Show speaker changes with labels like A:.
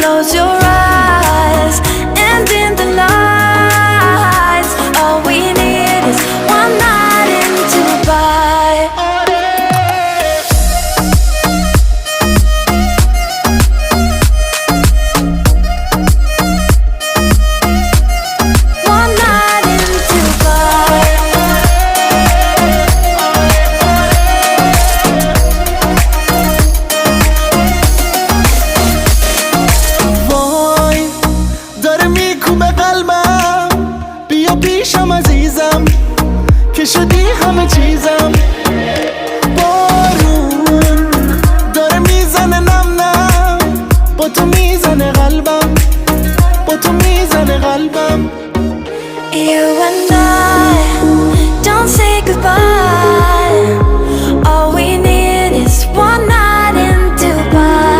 A: Close your eyes, and in the lights, all we need is one night in Dubai. One night in Dubai.
B: وای داره میکوبه قلبم، بیا پیشم عزیزم که شدی همه چیزم. بارون داره میزنه نم نم، با تو میزنه قلبم، با تو میزنه قلبم.
A: You and